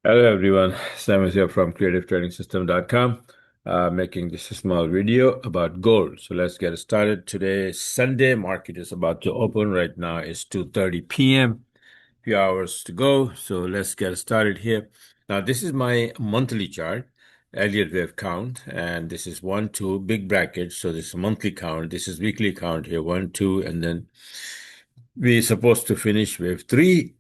Hello everyone, Sam is here from creativetrainingsystem.com, making this a small video about gold. So let's get started. Today is Sunday. Market is about to open. Right now it's 2:30 p.m. Few hours to go. So let's get started here. Now this is my monthly chart, Elliott wave count, and this is 1, 2, big bracket. So this is monthly count. This is weekly count here, 1, 2, and then we're supposed to finish wave 3.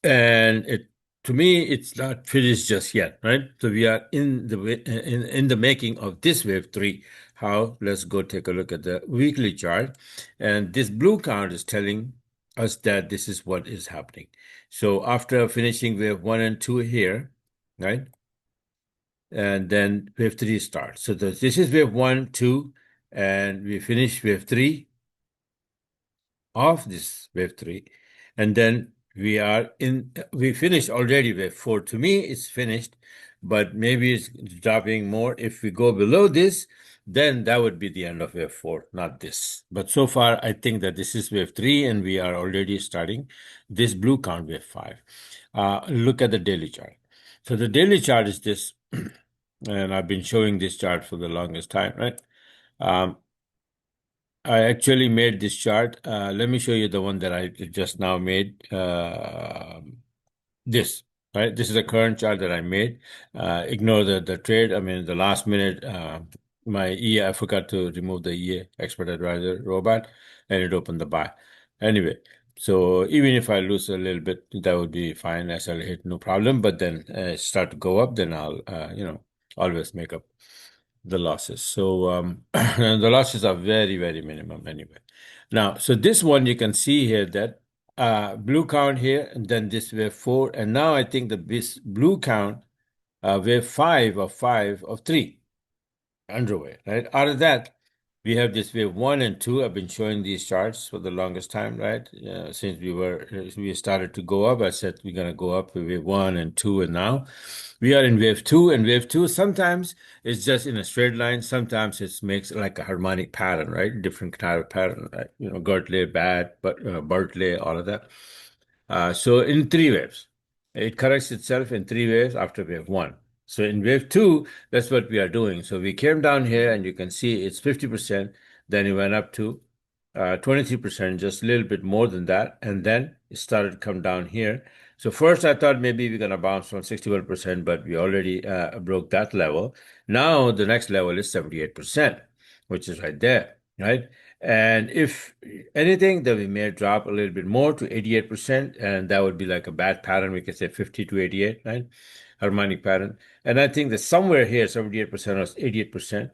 And it to me it's not finished just yet, right? So we are in the making of this wave 3. How? Let's go take a look at the weekly chart, and this blue count is telling us that this is what is happening. So after finishing wave 1 and 2 here, right, and then wave 3 starts. So this is wave 1, 2, and we finish wave 3 of this wave 3, and then we finished already wave 4. To me it's finished, but maybe it's dropping more. If we go below this, then that would be the end of wave 4, not this. But so far I think that this is wave 3 and we are already starting this blue count wave 5. Look at the daily chart. So the daily chart is this, and I've been showing this chart for the longest time, right? I actually made this chart. Let me show you the one that I just now made. This, right? This is a current chart that I made. Ignore the trade. I mean, the last minute, my EA, I forgot to remove the EA Expert Advisor robot, and it opened the buy. Anyway, so even if I lose a little bit, that would be fine. As I'll hit, no problem. But then start to go up, then I'll, always make up the losses. So the losses are very, very minimum anyway. Now, so this one you can see here that blue count here, and then this wave 4, and now I think this blue count wave 5 of 3 underway, right? Out of that, we have this wave 1 and 2. I've been showing these charts for the longest time, right? Since we started to go up, I said we're gonna go up with wave 1 and 2, and now we are in wave 2. And wave 2 sometimes it's just in a straight line, sometimes it makes like a harmonic pattern, right? Different kind of pattern, right? Gertley, bad, but Bertley, all of that. So in 3 waves, it corrects itself in 3 waves after wave 1. So in wave 2, that's what we are doing. So we came down here and you can see it's 50%. Then it went up to 23%, just a little bit more than that. And then it started to come down here. So first I thought maybe we're going to bounce from 61%, but we already broke that level. Now the next level is 78%, which is right there, right? And if anything, then we may drop a little bit more to 88%, and that would be like a bad pattern. We could say 50 to 88, right? Harmonic pattern. And I think that somewhere here, 78% or 88%,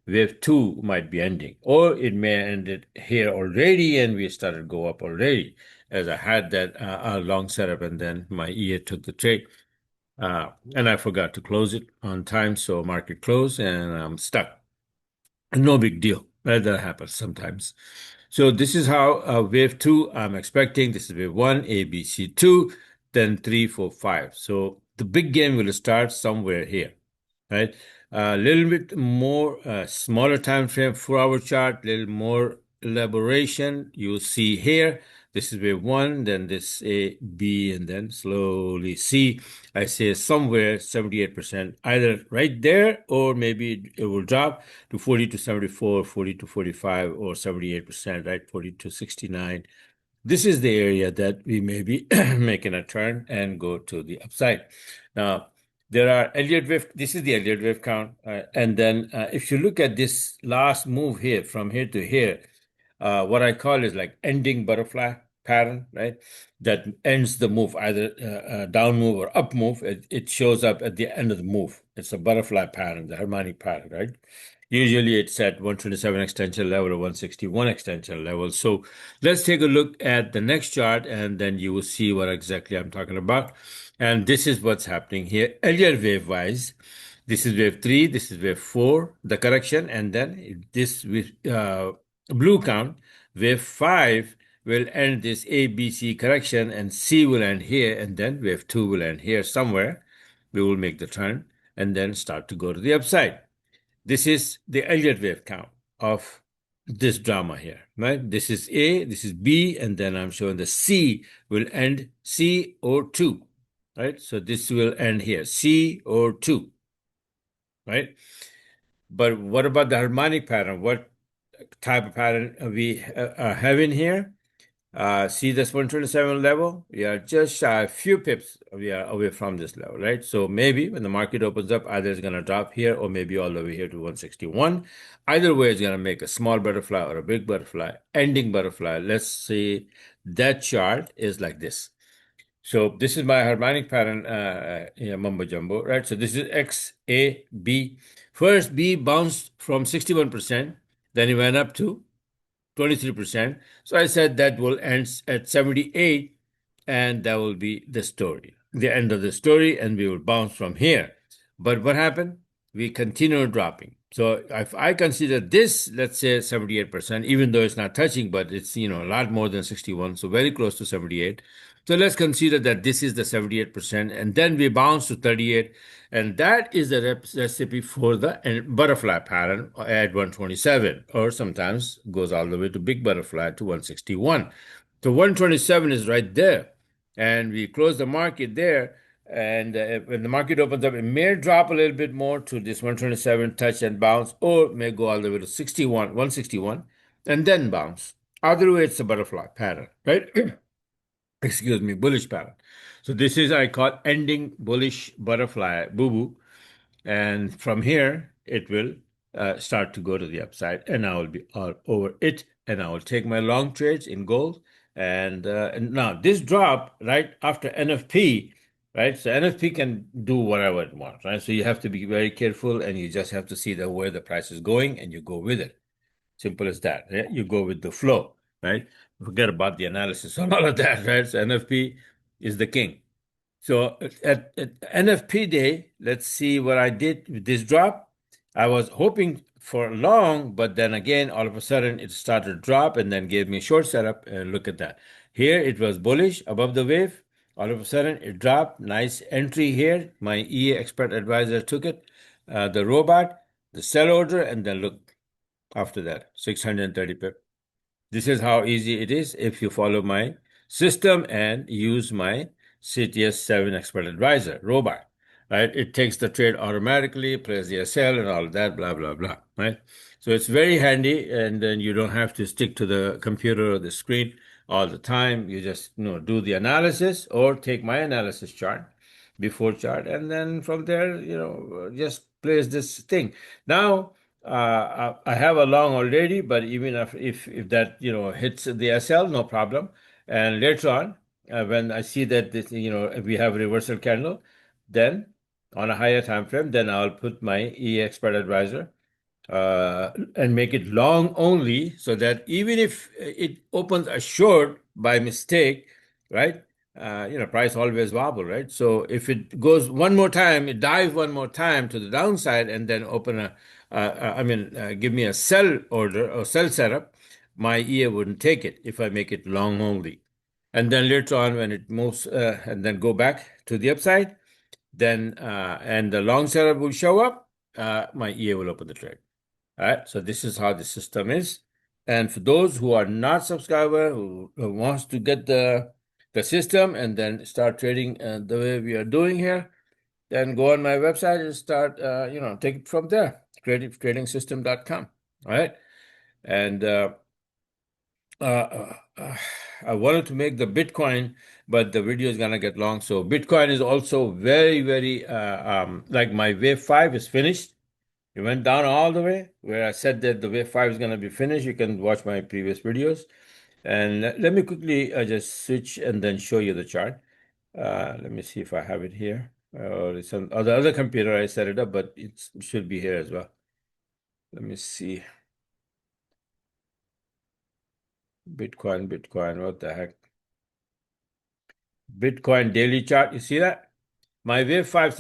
wave 2 might be ending, or it may end it here already, and we started to go up already, as I had that long setup, and then my EA took the trade. And I forgot to close it on time, so market closed, and I'm stuck. No big deal. That happens sometimes. So this is how wave 2 I'm expecting. This is wave 1, A, B, C, 2, then 3, 4, 5. So the big game will start somewhere here, right? A little bit more smaller time frame, 4-hour chart, little more elaboration. You'll see here. This is wave 1, then this A, B, and then slowly C. I say somewhere 78%, either right there, or maybe it will drop to 40 to 74, 40 to 45, or 78%, right? 40 to 69. This is the area that we may be making a turn and go to the upside. Now, there are Elliott wave. This is the Elliott wave count. And then if you look at this last move here, from here to here, what I call is like ending butterfly pattern, right? That ends the move, either down move or up move. It shows up at the end of the move. It's a butterfly pattern, the harmonic pattern, right? Usually it's at 127 extension level or 161 extension level. So let's take a look at the next chart, and then you will see what exactly I'm talking about. And this is what's happening here. Elliott wave wise, this is wave 3, this is wave 4, the correction, and then this with blue count, wave 5 will end this A, B, C correction, and C will end here, and then wave 2 will end here somewhere. We will make the turn and then start to go to the upside. This is the Elliott wave count of this drama here, right? This is A, this is B, and then I'm showing the C will end C or 2. right? So this will end here, C or 2, right? But what about the harmonic pattern? What type of pattern we have in here? See this 127 level? We are just shy a few pips we are away from this level, right? So maybe when the market opens up, either it's going to drop here or maybe all the way here to 161. Either way, it's going to make a small butterfly or a big butterfly, ending butterfly. Let's say that chart is like this. So this is my harmonic pattern, mumbo jumbo, right? So this is X, A, B. First, B bounced from 61%, then it went up to 23%. So I said that will end at 78, and that will be the story, the end of the story, and we will bounce from here. But what happened? We continue dropping. So if I consider this, let's say 78%, even though it's not touching, but it's a lot more than 61, so very close to 78. So let's consider that this is the 78%, and then we bounce to 38, and that is the recipe for the butterfly pattern at 127, or sometimes goes all the way to big butterfly to 161. So 127 is right there, and we close the market there. And when the market opens up, it may drop a little bit more to this 127 touch and bounce, or it may go all the way to 61, 161, and then bounce. Either way, it's a butterfly pattern, right? Excuse me, bullish pattern. So this is I call ending bullish butterfly boo boo, and from here it will start to go to the upside, and I will be all over it, and I will take my long trades in gold. And now this drop right after NFP, right? So NFP can do whatever it wants, right? So you have to be very careful, and you just have to see where the price is going, and you go with it. Simple as that. Right? You go with the flow, right? Forget about the analysis and all of that, right? So NFP is the king. So at NFP day, let's see what I did with this drop. I was hoping for long, but then again, all of a sudden it started to drop and then gave me a short setup. And look at that. Here it was bullish above the wave. All of a sudden it dropped. Nice entry here. My EA expert advisor took it. The robot, the sell order, and then look after that, 630 pip. This is how easy it is if you follow my system and use my CTS 7 Expert Advisor robot, right? It takes the trade automatically, plays the SL and all of that, blah, blah, blah, right? So it's very handy, and then you don't have to stick to the computer or the screen all the time. You just do the analysis or take my analysis chart, before chart, and then from there, just place this thing. Now, I have a long already, but even if that hits the SL, no problem. And later on, when I see that this if we have reversal candle, then on a higher time frame, then I'll put my E expert advisor and make it long only, so that even if it opens a short by mistake, right? Price always wobble, right? So if it goes one more time, it dives one more time to the downside, and then give me a sell order or sell setup, my EA wouldn't take it if I make it long only. And then later on, when it moves and then go back to the upside, then and the long setup will show up, my EA will open the trade. All right, so this is how the system is. And for those who are not subscriber, who wants to get the system and then start trading the way we are doing here, then go on my website and start, take it from there, creativetradingsystem.com. All right, and uh, uh, uh, I wanted to make the Bitcoin, but the video is gonna get long. So Bitcoin is also very, very like my wave 5 is finished. It went down all the way where I said that the wave 5 is going to be finished. You can watch my previous videos. And let me quickly just switch and then show you the chart. Let me see if I have it here. It's on the other computer. I set it up, but it should be here as well. Let me see. Bitcoin, what the heck? Bitcoin daily chart. You see that? My wave 5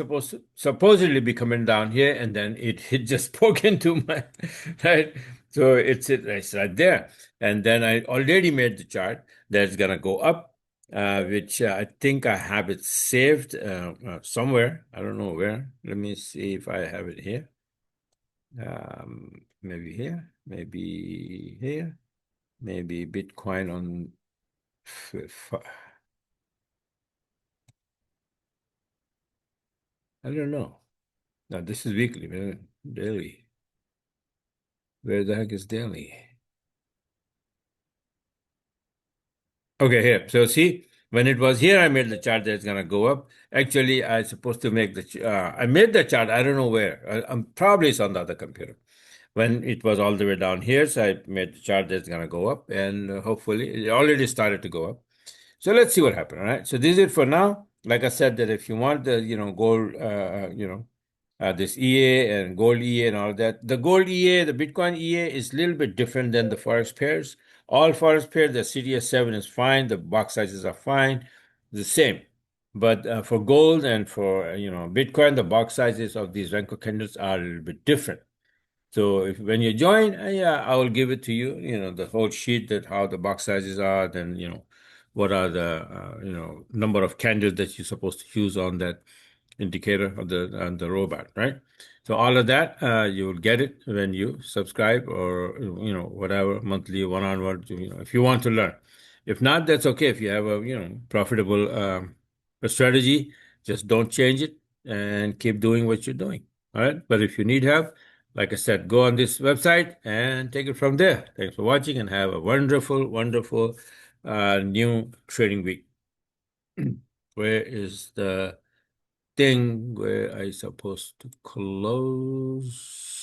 supposedly be coming down here, and then it just poke into my right. So it's right there, and then I already made the chart that's gonna go up, which I think I have it saved somewhere. I don't know where. Let me see if I have it here. Maybe here, maybe here, maybe Bitcoin on. I don't know. No, this is weekly, man. Daily. Where the heck is daily? Okay, here. So see, when it was here, I made the chart that it's gonna go up. Actually, I supposed to make I made the chart. I don't know where. I'm probably it's on the other computer. When it was all the way down here, so I made the chart that's gonna go up, and hopefully, it already started to go up. So let's see what happens. All right. So this is it for now. Like I said, that if you want the gold, this EA and gold EA and all that, the gold EA, the Bitcoin EA is a little bit different than the Forex pairs. All Forex pairs, the CDS7 is fine. The box sizes are fine, the same. But for gold and for Bitcoin, the box sizes of these Renko candles are a little bit different. So if when you join, yeah, I will give it to you. The whole sheet that how the box sizes are, then what are the number of candles that you're supposed to use on that indicator of the robot, right? So all of that you will get it when you subscribe or whatever monthly one on one. If you want to learn. If not, that's okay. If you have a profitable a strategy, just don't change it and keep doing what you're doing. All right. But if you need help, like I said, go on this website and take it from there. Thanks for watching and have a wonderful, wonderful new trading week. Where is the thing where I supposed to close?